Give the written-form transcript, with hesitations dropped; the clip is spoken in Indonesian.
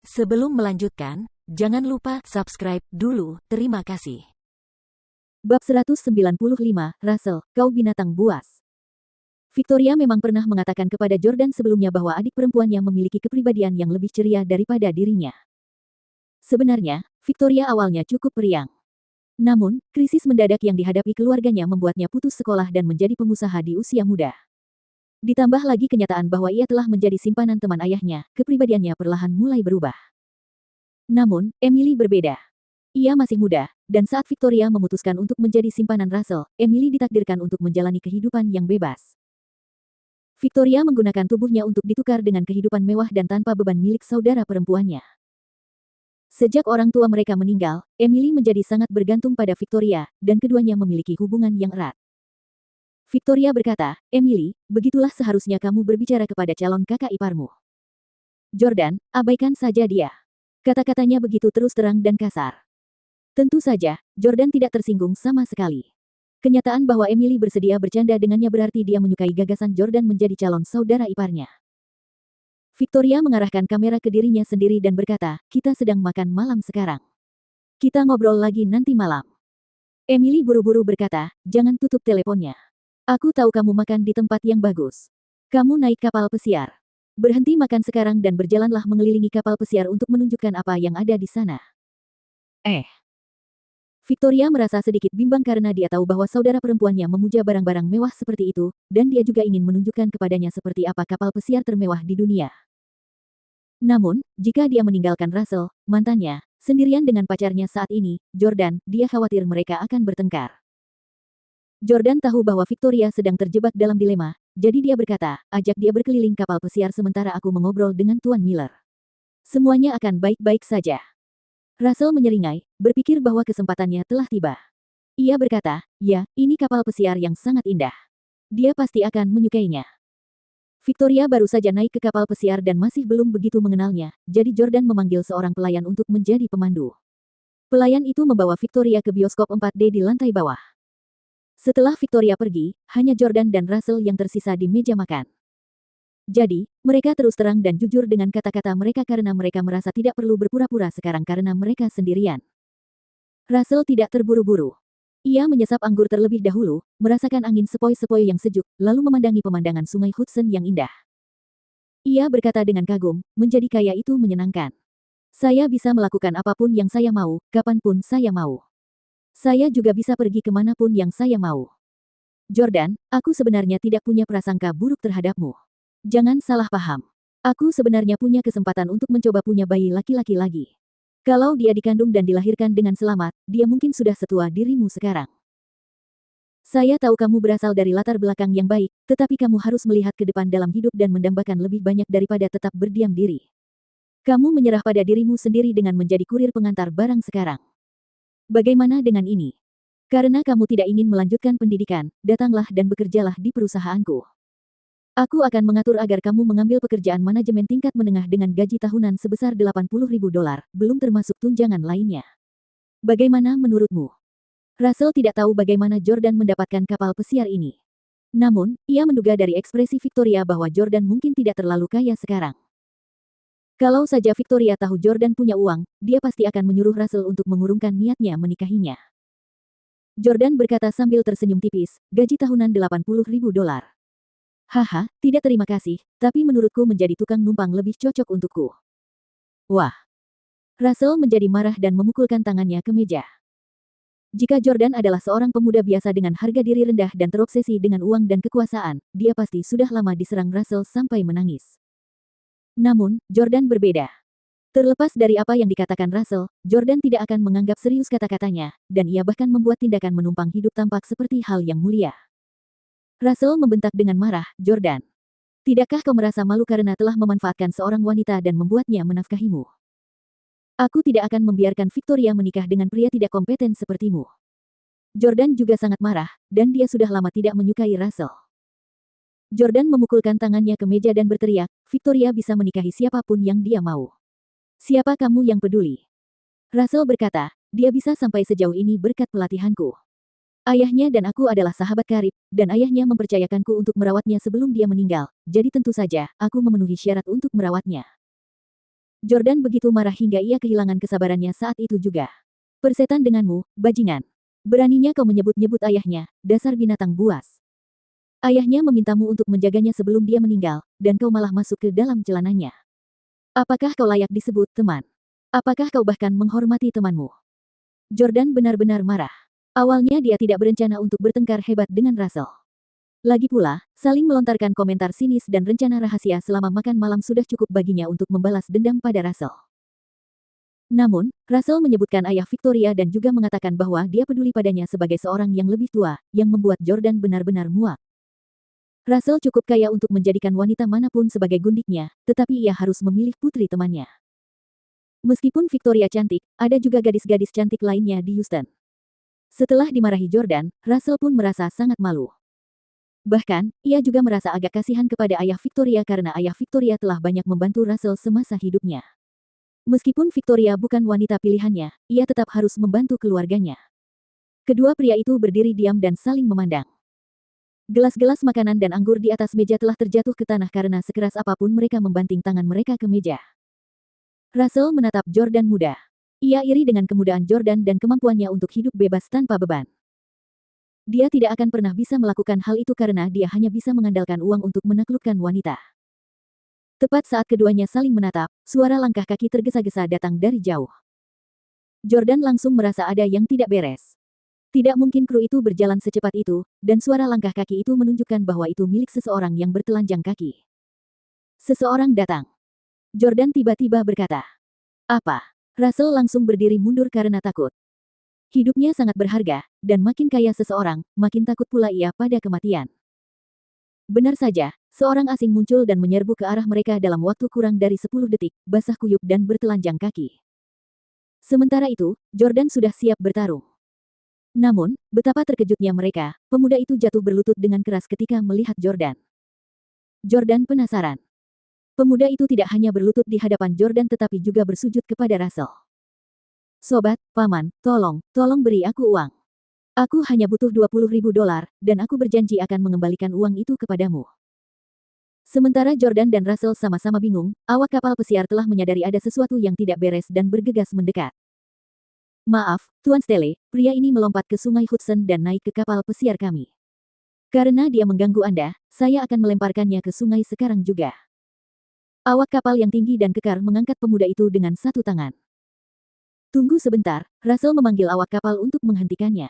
Sebelum melanjutkan, jangan lupa subscribe dulu. Terima kasih. Bab 195, Russell, kau binatang buas. Victoria memang pernah mengatakan kepada Jordan sebelumnya bahwa adik perempuannya memiliki kepribadian yang lebih ceria daripada dirinya. Sebenarnya, Victoria awalnya cukup periang. Namun, krisis mendadak yang dihadapi keluarganya membuatnya putus sekolah dan menjadi pengusaha di usia muda. Ditambah lagi kenyataan bahwa ia telah menjadi simpanan teman ayahnya, kepribadiannya perlahan mulai berubah. Namun, Emily berbeda. Ia masih muda, dan saat Victoria memutuskan untuk menjadi simpanan Russell, Emily ditakdirkan untuk menjalani kehidupan yang bebas. Victoria menggunakan tubuhnya untuk ditukar dengan kehidupan mewah dan tanpa beban milik saudara perempuannya. Sejak orang tua mereka meninggal, Emily menjadi sangat bergantung pada Victoria, dan keduanya memiliki hubungan yang erat. Victoria berkata, "Emily, begitulah seharusnya kamu berbicara kepada calon kakak iparmu. Jordan, abaikan saja dia." Kata-katanya begitu terus terang dan kasar. Tentu saja, Jordan tidak tersinggung sama sekali. Kenyataan bahwa Emily bersedia bercanda dengannya berarti dia menyukai gagasan Jordan menjadi calon saudara iparnya. Victoria mengarahkan kamera ke dirinya sendiri dan berkata, "Kita sedang makan malam sekarang. Kita ngobrol lagi nanti malam." Emily buru-buru berkata, "Jangan tutup teleponnya. Aku tahu kamu makan di tempat yang bagus. Kamu naik kapal pesiar. Berhenti makan sekarang dan berjalanlah mengelilingi kapal pesiar untuk menunjukkan apa yang ada di sana." Victoria merasa sedikit bimbang karena dia tahu bahwa saudara perempuannya memuja barang-barang mewah seperti itu, dan dia juga ingin menunjukkan kepadanya seperti apa kapal pesiar termewah di dunia. Namun, jika dia meninggalkan Russell, mantannya, sendirian dengan pacarnya saat ini, Jordan, dia khawatir mereka akan bertengkar. Jordan tahu bahwa Victoria sedang terjebak dalam dilema, jadi dia berkata, "Ajak dia berkeliling kapal pesiar sementara aku mengobrol dengan Tuan Miller. Semuanya akan baik-baik saja." Russell menyeringai, berpikir bahwa kesempatannya telah tiba. Ia berkata, "Ya, ini kapal pesiar yang sangat indah. Dia pasti akan menyukainya." Victoria baru saja naik ke kapal pesiar dan masih belum begitu mengenalnya, jadi Jordan memanggil seorang pelayan untuk menjadi pemandu. Pelayan itu membawa Victoria ke bioskop 4D di lantai bawah. Setelah Victoria pergi, hanya Jordan dan Russell yang tersisa di meja makan. Jadi, mereka terus terang dan jujur dengan kata-kata mereka karena mereka merasa tidak perlu berpura-pura sekarang karena mereka sendirian. Russell tidak terburu-buru. Ia menyesap anggur terlebih dahulu, merasakan angin sepoi-sepoi yang sejuk, lalu memandangi pemandangan sungai Hudson yang indah. Ia berkata dengan kagum, menjadi kaya itu menyenangkan. "Saya bisa melakukan apapun yang saya mau, kapanpun saya mau. Saya juga bisa pergi kemanapun yang saya mau. Jordan, aku sebenarnya tidak punya prasangka buruk terhadapmu. Jangan salah paham. Aku sebenarnya punya kesempatan untuk mencoba punya bayi laki-laki lagi. Kalau dia dikandung dan dilahirkan dengan selamat, dia mungkin sudah setua dirimu sekarang. Saya tahu kamu berasal dari latar belakang yang baik, tetapi kamu harus melihat ke depan dalam hidup dan mendambakan lebih banyak daripada tetap berdiam diri. Kamu menyerah pada dirimu sendiri dengan menjadi kurir pengantar barang sekarang. Bagaimana dengan ini? Karena kamu tidak ingin melanjutkan pendidikan, datanglah dan bekerjalah di perusahaanku. Aku akan mengatur agar kamu mengambil pekerjaan manajemen tingkat menengah dengan gaji tahunan sebesar $80.000, belum termasuk tunjangan lainnya. Bagaimana menurutmu?" Russell tidak tahu bagaimana Jordan mendapatkan kapal pesiar ini. Namun, ia menduga dari ekspresi Victoria bahwa Jordan mungkin tidak terlalu kaya sekarang. Kalau saja Victoria tahu Jordan punya uang, dia pasti akan menyuruh Russell untuk mengurungkan niatnya menikahinya. Jordan berkata sambil tersenyum tipis, "Gaji tahunan $80.000. Haha, tidak terima kasih, tapi menurutku menjadi tukang numpang lebih cocok untukku." Wah. Russell menjadi marah dan memukulkan tangannya ke meja. Jika Jordan adalah seorang pemuda biasa dengan harga diri rendah dan terobsesi dengan uang dan kekuasaan, dia pasti sudah lama diserang Russell sampai menangis. Namun, Jordan berbeda. Terlepas dari apa yang dikatakan Russell, Jordan tidak akan menganggap serius kata-katanya, dan ia bahkan membuat tindakan menumpang hidup tampak seperti hal yang mulia. Russell membentak dengan marah, "Jordan, tidakkah kau merasa malu karena telah memanfaatkan seorang wanita dan membuatnya menafkahimu? Aku tidak akan membiarkan Victoria menikah dengan pria tidak kompeten sepertimu." Jordan juga sangat marah, dan dia sudah lama tidak menyukai Russell. Jordan memukulkan tangannya ke meja dan berteriak, "Victoria bisa menikahi siapapun yang dia mau. Siapa kamu yang peduli?" Russell berkata, "Dia bisa sampai sejauh ini berkat pelatihanku. Ayahnya dan aku adalah sahabat karib, dan ayahnya mempercayakanku untuk merawatnya sebelum dia meninggal, jadi tentu saja, aku memenuhi syarat untuk merawatnya." Jordan begitu marah hingga ia kehilangan kesabarannya saat itu juga. Persetan denganmu, bajingan. Beraninya kau menyebut-nyebut ayahnya, dasar binatang buas. Ayahnya memintamu untuk menjaganya sebelum dia meninggal, dan kau malah masuk ke dalam celananya. Apakah kau layak disebut teman? Apakah kau bahkan menghormati temanmu? Jordan benar-benar marah. Awalnya dia tidak berencana untuk bertengkar hebat dengan Russell. Lagi pula, saling melontarkan komentar sinis dan rencana rahasia selama makan malam sudah cukup baginya untuk membalas dendam pada Russell. Namun, Russell menyebutkan ayah Victoria dan juga mengatakan bahwa dia peduli padanya sebagai seorang yang lebih tua, yang membuat Jordan benar-benar muak. Russell cukup kaya untuk menjadikan wanita manapun sebagai gundiknya, tetapi ia harus memilih putri temannya. Meskipun Victoria cantik, ada juga gadis-gadis cantik lainnya di Houston. Setelah dimarahi Jordan, Russell pun merasa sangat malu. Bahkan, ia juga merasa agak kasihan kepada ayah Victoria karena ayah Victoria telah banyak membantu Russell semasa hidupnya. Meskipun Victoria bukan wanita pilihannya, ia tetap harus membantu keluarganya. Kedua pria itu berdiri diam dan saling memandang. Gelas-gelas makanan dan anggur di atas meja telah terjatuh ke tanah karena sekeras apapun mereka membanting tangan mereka ke meja. Russell menatap Jordan muda. Ia iri dengan kemudaan Jordan dan kemampuannya untuk hidup bebas tanpa beban. Dia tidak akan pernah bisa melakukan hal itu karena dia hanya bisa mengandalkan uang untuk menaklukkan wanita. Tepat saat keduanya saling menatap, suara langkah kaki tergesa-gesa datang dari jauh. Jordan langsung merasa ada yang tidak beres. Tidak mungkin kru itu berjalan secepat itu, dan suara langkah kaki itu menunjukkan bahwa itu milik seseorang yang bertelanjang kaki. Seseorang datang. Jordan tiba-tiba berkata, "Apa?" Russell langsung berdiri mundur karena takut. Hidupnya sangat berharga, dan makin kaya seseorang, makin takut pula ia pada kematian. Benar saja, seorang asing muncul dan menyerbu ke arah mereka dalam waktu kurang dari 10 detik, basah kuyup dan bertelanjang kaki. Sementara itu, Jordan sudah siap bertarung. Namun, betapa terkejutnya mereka, pemuda itu jatuh berlutut dengan keras ketika melihat Jordan. Jordan penasaran. Pemuda itu tidak hanya berlutut di hadapan Jordan tetapi juga bersujud kepada Russell. "Sobat, paman, tolong beri aku uang. Aku hanya butuh $20.000, dan aku berjanji akan mengembalikan uang itu kepadamu." Sementara Jordan dan Russell sama-sama bingung, awak kapal pesiar telah menyadari ada sesuatu yang tidak beres dan bergegas mendekat. "Maaf, Tuan Stele, pria ini melompat ke sungai Hudson dan naik ke kapal pesiar kami. Karena dia mengganggu Anda, saya akan melemparkannya ke sungai sekarang juga." Awak kapal yang tinggi dan kekar mengangkat pemuda itu dengan satu tangan. "Tunggu sebentar," Russell memanggil awak kapal untuk menghentikannya.